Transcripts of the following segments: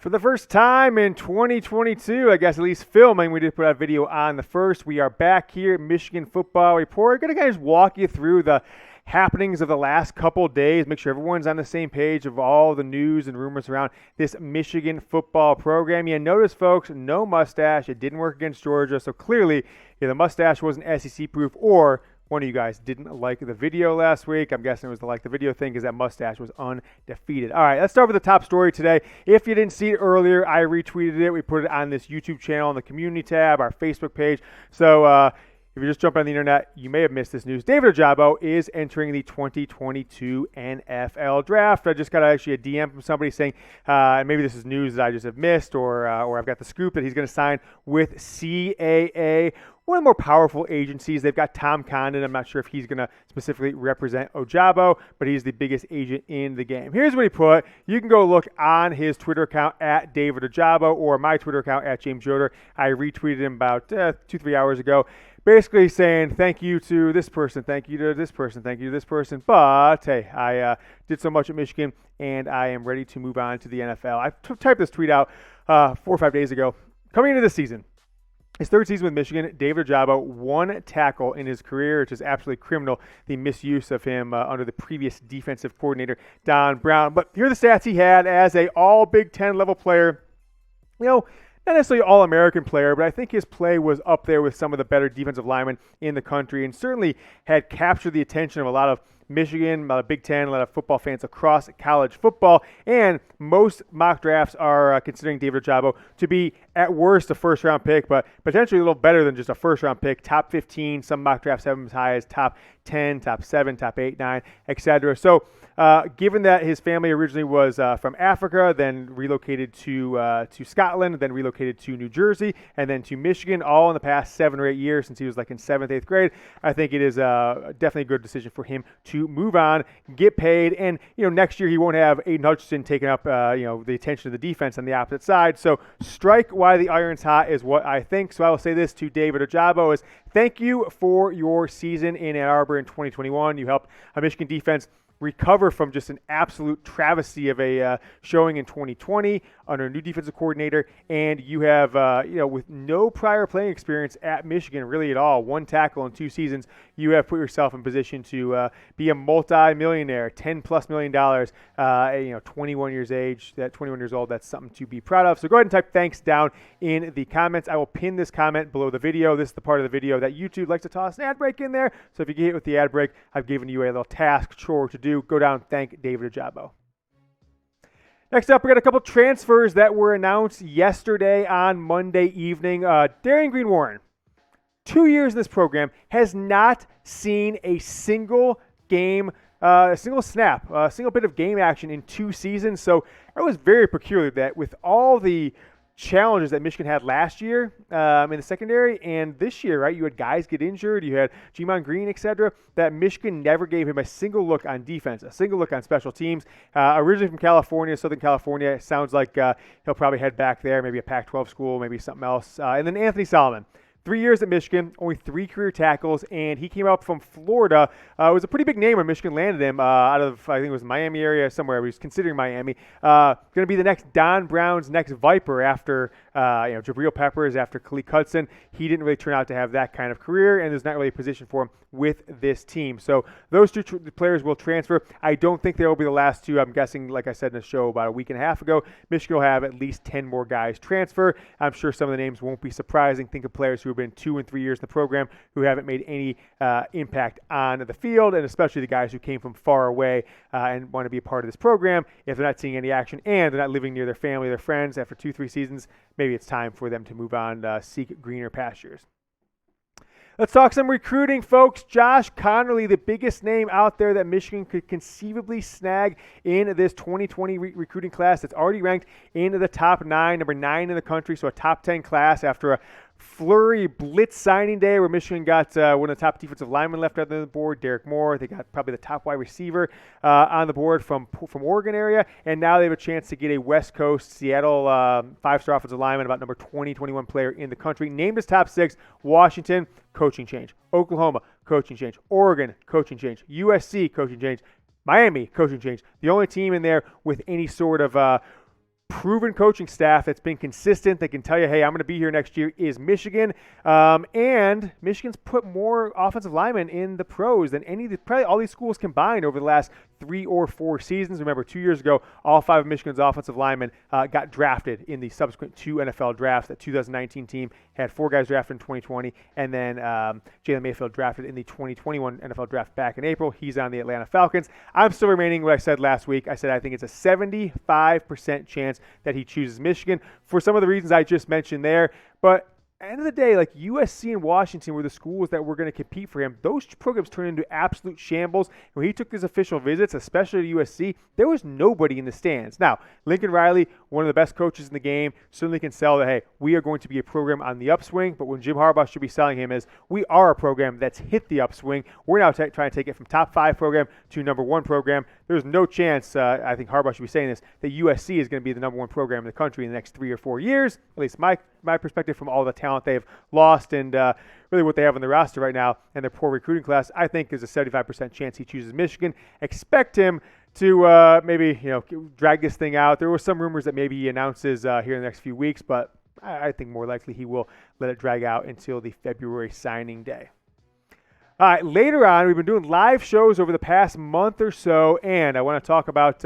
For the first time in 2022, I guess at least filming, we did put out a video on the first. We are back here at Michigan Football Report. Going to kind of walk you through the happenings of the last couple days, make sure everyone's on the same page of all the news and rumors around this Michigan football program. You notice, folks, no mustache. It didn't work against Georgia, so clearly the mustache wasn't SEC-proof, or one of you guys didn't like the video last week. I'm guessing it was the like the video thing because that mustache was undefeated. All right, let's start with the top story today. If you didn't see it earlier, I retweeted it. We put it on this YouTube channel on the community tab, our Facebook page. So if you're just jumping on the internet, you may have missed this news. David Ojabo is entering the 2022 NFL Draft. I just got actually a DM from somebody saying, and maybe this is news that I just have missed, or I've got the scoop that he's going to sign with CAA, one of the more powerful agencies. They've got Tom Condon. I'm not sure if he's going to specifically represent Ojabo, but he's the biggest agent in the game. Here's what he put. You can go look on his Twitter account at David Ojabo or my Twitter account at James Yoder. I retweeted him about 2-3 hours ago, basically saying thank you to this person, thank you to this person, thank you to this person. But hey, I did so much at Michigan, and I am ready to move on to the NFL. I typed this tweet out 4 or 5 days ago. Coming into this season, his third season with Michigan, David Ojabo, 1 tackle in his career, which is absolutely criminal, the misuse of him under the previous defensive coordinator, Don Brown. But here are the stats he had as a all Big Ten level player. Not necessarily all-American player, but I think his play was up there with some of the better defensive linemen in the country, and certainly had captured the attention of a lot of Michigan, a lot of Big Ten, a lot of football fans across college football. And most mock drafts are considering David Ojabo to be, at worst, a first-round pick, but potentially a little better than just a first-round pick. Top 15, some mock drafts have him as high as top 10, top 7, top 8, 9, etc. So given that his family originally was from Africa, then relocated to Scotland, then relocated to New Jersey, and then to Michigan, all in the past 7 or 8 years since he was like in 7th, 8th grade, I think it is definitely a good decision for him to move on, get paid, and next year he won't have Aiden Hutchinson taking up the attention of the defense on the opposite side. So strike while the iron's hot is what I think. So I will say this to David Ojabo is thank you for your season in Ann Arbor in 2021. You helped a Michigan defense recover from just an absolute travesty of a showing in 2020 under a new defensive coordinator, and you have, with no prior playing experience at Michigan really at all, 1 tackle in 2 seasons, you have put yourself in position to be a multi-millionaire, $10+ million, at 21 years age, that 21 years old. That's something to be proud of. So go ahead and type thanks down in the comments. I will pin this comment below the video. This is the part of the video that YouTube likes to toss an ad break in there. So if you get hit with the ad break, I've given you a little task, chore to do. Go down, thank David Ojabo. Next up, we got a couple transfers that were announced yesterday on Monday evening. Darion Green-Warren, 2 years in this program, has not seen a single game, a single snap, a single bit of game action in 2 seasons. So it was very peculiar that with all the challenges that Michigan had last year in the secondary and this year, right? You had guys get injured, you had G-Mon Green, etc., that Michigan never gave him a single look on defense, a single look on special teams. Originally from California, Southern California, it sounds like he'll probably head back there, maybe a Pac-12 school, maybe something else. And then Anthony Solomon. 3 years at Michigan, only 3 career tackles, and he came up from Florida. It was a pretty big name when Michigan landed him out of, I think it was Miami area somewhere. He was considering Miami. Going to be the next Don Brown's next Viper after Jabril Peppers, after Khalid Hudson. He didn't really turn out to have that kind of career, and there's not really a position for him with this team. So those 2 players will transfer. I don't think they will be the last 2. I'm guessing, like I said in the show about a week and a half ago, Michigan will have at least 10 more guys transfer. I'm sure some of the names won't be surprising. Think of players who have been 2 and 3 years in the program who haven't made any impact on the field, and especially the guys who came from far away and want to be a part of this program. If they're not seeing any action and they're not living near their family, their friends after 2-3 seasons, maybe it's time for them to move on, seek greener pastures. Let's talk some recruiting, folks. Josh Conerly, the biggest name out there that Michigan could conceivably snag in this 2020 recruiting class that's already ranked into the top 9, number 9 in the country, so a top 10 class after a flurry blitz signing day where Michigan got one of the top defensive linemen left on the board, Derek Moore. They got probably the top wide receiver on the board from Oregon area, and now they have a chance to get a West Coast Seattle 5-star offensive lineman, about number 20, 21 player in the country. Named as top 6, Washington, coaching change. Oklahoma, coaching change. Oregon, coaching change. USC, coaching change. Miami, coaching change. The only team in there with any sort of proven coaching staff that's been consistent, that can tell you, hey, I'm going to be here next year, is Michigan. And Michigan's put more offensive linemen in the pros than probably all these schools combined over the last 3 or 4 seasons. Remember, 2 years ago, all 5 of Michigan's offensive linemen got drafted in the subsequent 2 NFL drafts. That 2019 team had 4 guys drafted in 2020, and then Jalen Mayfield drafted in the 2021 NFL draft back in April. He's on the Atlanta Falcons. I'm still remaining what I said last week. I said I think it's a 75% chance that he chooses Michigan for some of the reasons I just mentioned there. But at the end of the day, like USC and Washington were the schools that were going to compete for him. Those programs turned into absolute shambles. When he took his official visits, especially to USC, there was nobody in the stands. Now, Lincoln Riley, one of the best coaches in the game, certainly can sell that, hey, we are going to be a program on the upswing. But when Jim Harbaugh should be selling him is, we are a program that's hit the upswing. We're now trying to take it from top 5 program to number 1 program. There's no chance, I think Harbaugh should be saying this, that USC is going to be the number 1 program in the country in the next 3 or 4 years. At least my perspective from all the talent they've lost and really what they have on the roster right now and their poor recruiting class, I think is a 75% chance he chooses Michigan. Expect him to maybe drag this thing out. There were some rumors that maybe he announces here in the next few weeks, but I think more likely he will let it drag out until the February signing day. All right, later on, we've been doing live shows over the past month or so, and I want to talk about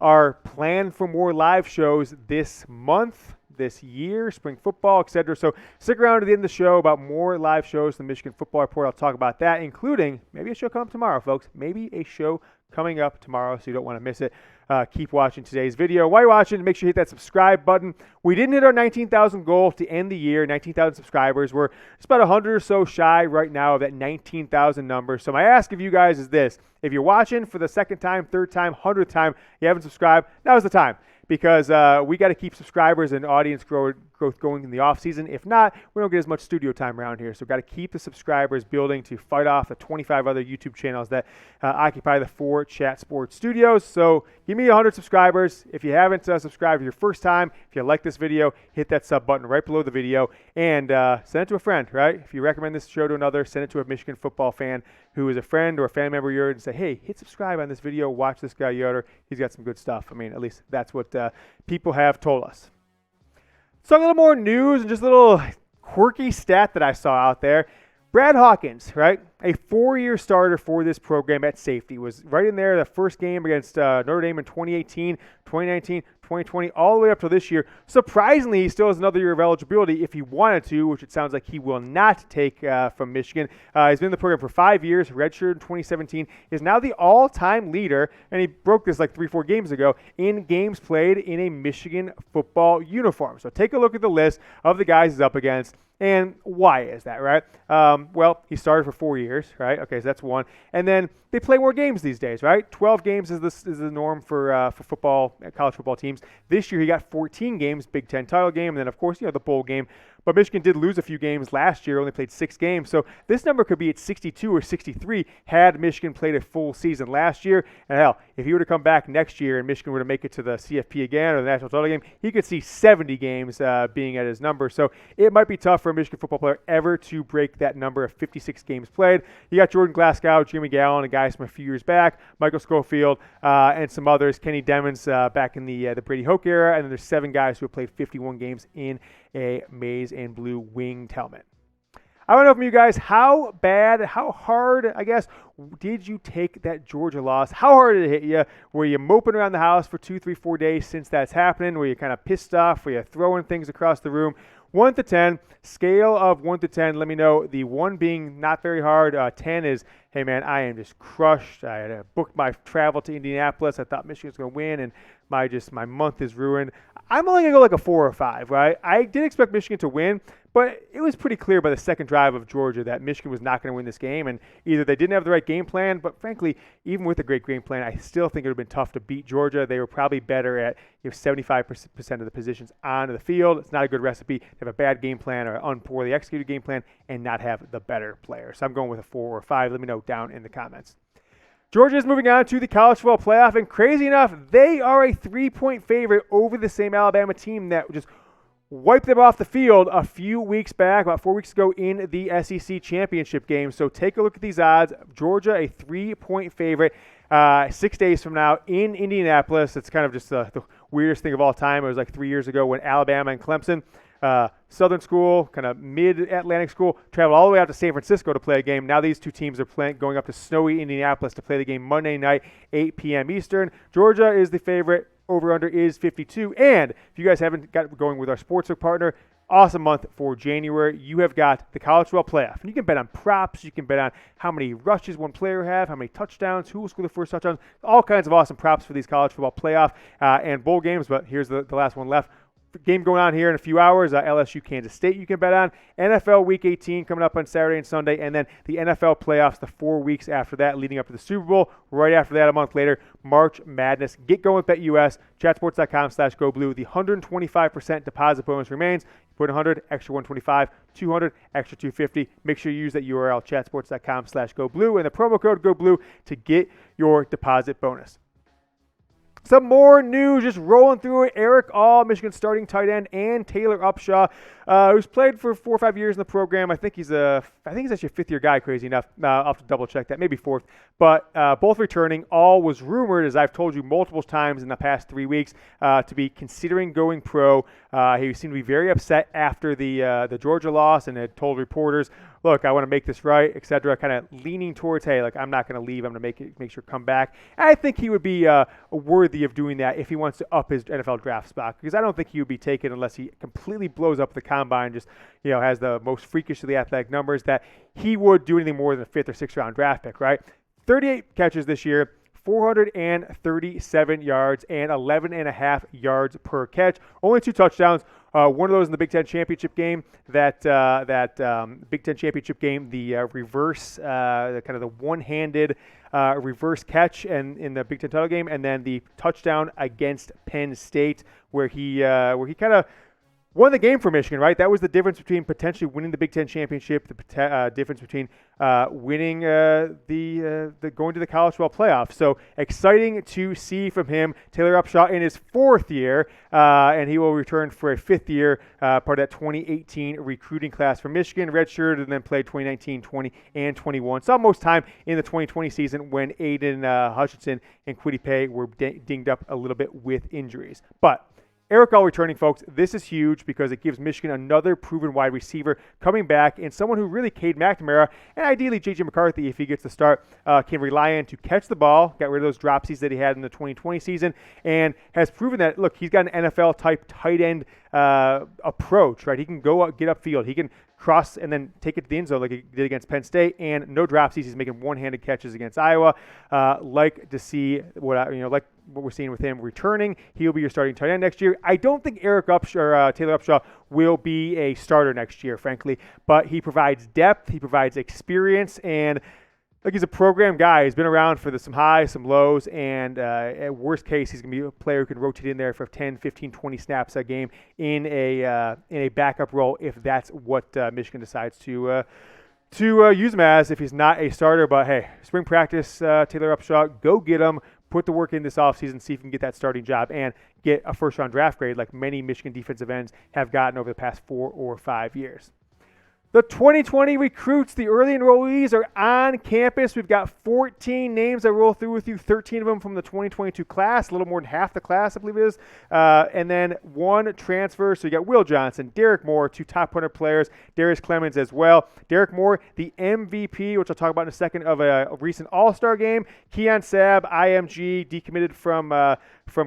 our plan for more live shows this month, this year, spring football, etc. So stick around to the end of the show about more live shows from the Michigan Football Report. I'll talk about that, including maybe a show coming up tomorrow, folks. Maybe a show coming up tomorrow, so you don't want to miss it. Keep watching today's video. While you're watching, make sure you hit that subscribe button. We didn't hit our 19,000 goal to end the year, 19,000 subscribers. We're just about 100 or so shy right now of that 19,000 number. So my ask of you guys is this. If you're watching for the 2nd time, 3rd time, 100th time, you haven't subscribed, now's the time. Because we got to keep subscribers and audience growth going in the off season. If not, we don't get as much studio time around here. So we've got to keep the subscribers building to fight off the 25 other YouTube channels that occupy the 4 Chat Sports studios. So give me 100 subscribers. If you haven't subscribed for your first time, if you like this video, hit that sub button right below the video and send it to a friend, right? If you recommend this show to another, send it to a Michigan football fan who is a friend or a family member of yours and say, hey, hit subscribe on this video. Watch this guy Yoder. He's got some good stuff. I mean, at least that's what people have told us. So a little more news and just a little quirky stat that I saw out there. Brad Hawkins, right? A 4-year starter for this program at safety. Was right in there the first game against Notre Dame in 2018, 2019, 2020, all the way up to this year. Surprisingly, he still has another year of eligibility if he wanted to, which it sounds like he will not take from Michigan. He's been in the program for 5 years, redshirted in 2017, is now the all-time leader, and he broke this like 3-4 games ago, in games played in a Michigan football uniform. So take a look at the list of the guys he's up against. And why is that, right? Well, he started for 4 years, right? Okay, so that's one. And then they play more games these days, right? 12 games is the norm for football, college football teams. This year he got 14 games, Big Ten title game, and then of course the bowl game. But Michigan did lose a few games last year, only played 6 games. So this number could be at 62 or 63 had Michigan played a full season last year. And hell, if he were to come back next year and Michigan were to make it to the CFP again or the national title game, he could see 70 games being at his number. So it might be tough for a Michigan football player ever to break that number of 56 games played. You got Jordan Glasgow, Jimmy Gallen, and guys from a few years back, Michael Schofield, and some others, Kenny Demons back in the Brady Hoke era. And then there's 7 guys who have played 51 games in a maize and blue winged helmet. I want to know from you guys, how bad, how hard, I guess, did you take that Georgia loss? How hard did it hit you? Were you moping around the house for 2, 3, 4 days since that's happening? Were you kind of pissed off? Were you throwing things across the room? 1 to 10, scale of 1 to 10. Let me know. The 1 being not very hard. 10 is, hey man, I am just crushed. I had booked my travel to Indianapolis. I thought Michigan was going to win, and my month is ruined. I'm only going to go like a 4 or 5, right? I did expect Michigan to win, but it was pretty clear by the second drive of Georgia that Michigan was not going to win this game, and either they didn't have the right game plan, but frankly, even with a great game plan, I still think it would have been tough to beat Georgia. They were probably better at 75% of the positions on the field. It's not a good recipe to have a bad game plan or an poorly executed game plan and not have the better player. So I'm going with a 4 or 5. Let me know down in the comments. Georgia is moving on to the college football playoff, and crazy enough, they are a 3-point favorite over the same Alabama team that just wiped them off the field a few weeks back, about 4 weeks ago in the SEC championship game. So take a look at these odds. Georgia, a 3-point favorite 6 days from now in Indianapolis. It's kind of just the weirdest thing of all time. It was like 3 years ago when Alabama and Clemson, Southern school, kind of mid-Atlantic school, traveled all the way out to San Francisco to play a game. Now these two teams are going up to snowy Indianapolis to play the game Monday night, 8 p.m. Eastern. Georgia is the favorite. Over-under is 52. And if you guys haven't got going with our sportsbook partner, awesome month for January. You have got the college football playoff. And you can bet on props. You can bet on how many rushes one player have, how many touchdowns, who will score the first touchdowns, all kinds of awesome props for these college football playoff and bowl games. But here's the last one left. Game going on here in a few hours, LSU, Kansas State you can bet on. NFL Week 18 coming up on Saturday and Sunday, and then the NFL playoffs the 4 weeks after that leading up to the Super Bowl. Right after that, a month later, March Madness. Get going with BetUS, chatsports.com/GoBlue. The 125% deposit bonus remains. You put 100, extra 125, 200, extra 250. Make sure you use that URL, chatsports.com/GoBlue, and the promo code GoBlue to get your deposit bonus. Some more news, just rolling through it. Erick, Michigan starting tight end, and Taylor Upshaw, who's played for 4 or 5 years in the program. I think he's actually a fifth-year guy, crazy enough. I'll have to double-check that, maybe fourth. But both returning. All was rumored, as I've told you multiple times in the past 3 weeks, to be considering going pro. He seemed to be very upset after the Georgia loss and had told reporters, look, I want to make this right, etc., kind of leaning towards, hey, like, I'm not going to leave. I'm going to make sure come back. And I think he would be worthy of doing that if he wants to up his NFL draft spot, because I don't think he would be taken unless he completely blows up the combine, just has the most freakishly athletic numbers, that he would do anything more than a 5th or 6th round draft pick, right? 38 catches this year, 437 yards, and 11.5 yards per catch. Only 2 touchdowns. One of those in the Big Ten championship game. That Big Ten championship game, the reverse, kind of the one-handed reverse catch, and in the Big Ten title game, and then the touchdown against Penn State, where he kind of won the game for Michigan, right? That was the difference between potentially winning the Big Ten championship, the difference between winning the going to the college football playoff. So exciting to see from him. Taylor Upshaw in his 4th year, and he will return for a 5th year, part of that 2018 recruiting class for Michigan, redshirted, and then played 2019, 20, and 21. Saw most time in the 2020 season when Aiden Hutchinson and Kwity Paye were dinged up a little bit with injuries. But Erick returning, folks. This is huge because it gives Michigan another proven wide receiver coming back, and someone who really Cade McNamara, and ideally J.J. McCarthy, if he gets the start, can rely on to catch the ball, got rid of those dropsies that he had in the 2020 season, and has proven that, look, he's got an NFL-type tight end approach, right? He can go out, get upfield. He can cross and then take it to the end zone like he did against Penn State, and no dropsies. He's making one-handed catches against Iowa. Like to see what we're seeing with him returning. He'll be your starting tight end next year. I don't think Taylor Upshaw will be a starter next year, frankly, but he provides depth, he provides experience, and like, he's a program guy. He's been around for some highs, some lows, and at worst case, he's going to be a player who can rotate in there for 10, 15, 20 snaps a game in a backup role if that's what Michigan decides to use him as, if he's not a starter. But, hey, spring practice, Taylor Upshaw, go get him. Put the work in this offseason, see if you can get that starting job and get a first-round draft grade like many Michigan defensive ends have gotten over the past 4 or 5 years. The 2020 recruits, the early enrollees, are on campus. We've got 14 names I roll through with you, 13 of them from the 2022 class, a little more than half the class, I believe it is, and then 1 transfer. So you got Will Johnson, Derek Moore, 2 top 100 players, Darius Clemens as well. Derek Moore, the MVP, which I'll talk about in a second, of a recent All-Star game. Keon Sabb, IMG, decommitted from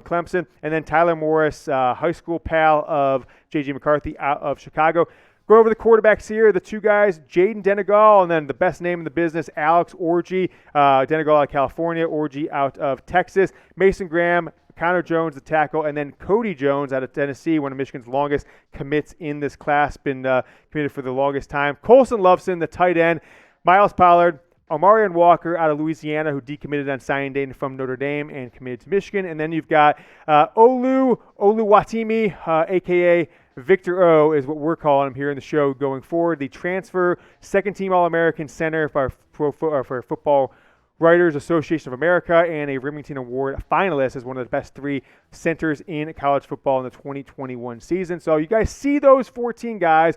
Clemson, and then Tyler Morris, high school pal of J.J. McCarthy out of Chicago. Go over the quarterbacks here, the 2 guys, Jaden Denegal, and then the best name in the business, Alex Orji. Denegal out of California, Orji out of Texas. Mason Graham, Connor Jones, the tackle, and then Cody Jones out of Tennessee, one of Michigan's longest commits in this class, been committed for the longest time. Colson Loveson, the tight end. Miles Pollard, Omarion Walker out of Louisiana, who decommitted on signing day from Notre Dame and committed to Michigan. And then you've got Oluwatimi, a.k.a. Victor O, is what we're calling him here in the show going forward. The transfer second-team All-American center for Football Writers Association of America and a Remington Award finalist as one of the best 3 centers in college football in the 2021 season. So you guys see those 14 guys.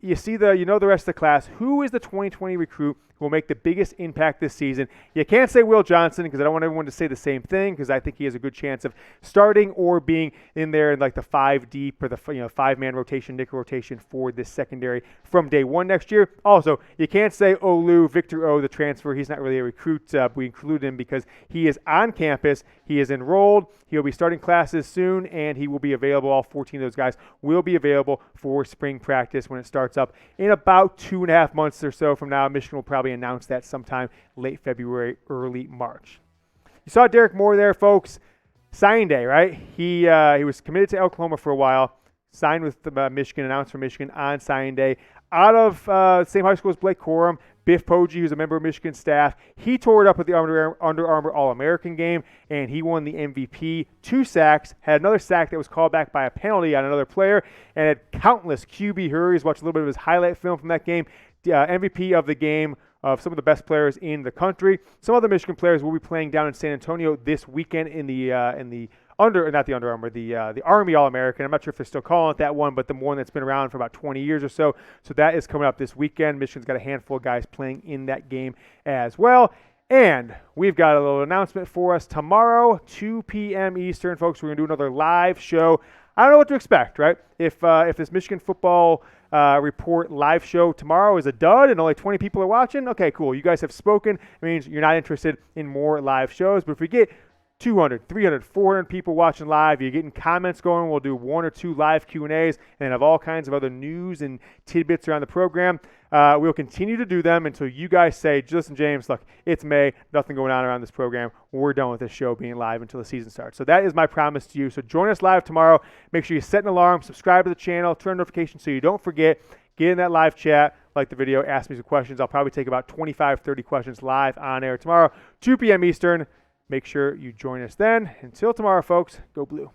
You see the rest of the class. Who is the 2020 recruit who will make the biggest impact this season? You can't say Will Johnson because I don't want everyone to say the same thing, because I think he has a good chance of starting or being in there in like the 5 deep or the 5-man rotation, nickel rotation for this secondary from day 1 next year. Also, you can't say Olu, Victor O, the transfer. He's not really a recruit. We include him because he is on campus. He is enrolled. He'll be starting classes soon, and he will be available. All 14 of those guys will be available for spring practice when it starts up in about 2.5 months or so from now. Michigan will probably announce that sometime late February, early March. You saw Derek Moore there, folks. Signing day, right? He was committed to Oklahoma for a while, signed with Michigan, announced for Michigan on signing day. Out of the same high school as Blake Corum, Biff Poggi, who's a member of Michigan staff, he tore it up at the Under Armour All-American game, and he won the MVP. 2 sacks, had another sack that was called back by a penalty on another player, and had countless QB hurries. Watched a little bit of his highlight film from that game. MVP of the game, of some of the best players in the country. Some other Michigan players will be playing down in San Antonio this weekend in the Army All-American. I'm not sure if they're still calling it that one, but the one that's been around for about 20 years or so. So that is coming up this weekend. Michigan's got a handful of guys playing in that game as well. And we've got a little announcement for us tomorrow, 2 p.m. Eastern, folks. We're going to do another live show. I don't know what to expect, right? If this Michigan football report live show tomorrow is a dud and only 20 people are watching, okay, cool. You guys have spoken. It means you're not interested in more live shows. But if we get 200, 300, 400 people watching live, you're getting comments going, we'll do 1 or 2 live Q&As and have all kinds of other news and tidbits around the program. We'll continue to do them until you guys say, listen, James, look, it's May, nothing going on around this program. We're done with this show being live until the season starts. So that is my promise to you. So join us live tomorrow. Make sure you set an alarm, subscribe to the channel, turn notifications so you don't forget. Get in that live chat, like the video, ask me some questions. I'll probably take about 25, 30 questions live on air tomorrow, 2 p.m. Eastern. Make sure you join us then. Until tomorrow, folks, go Blue.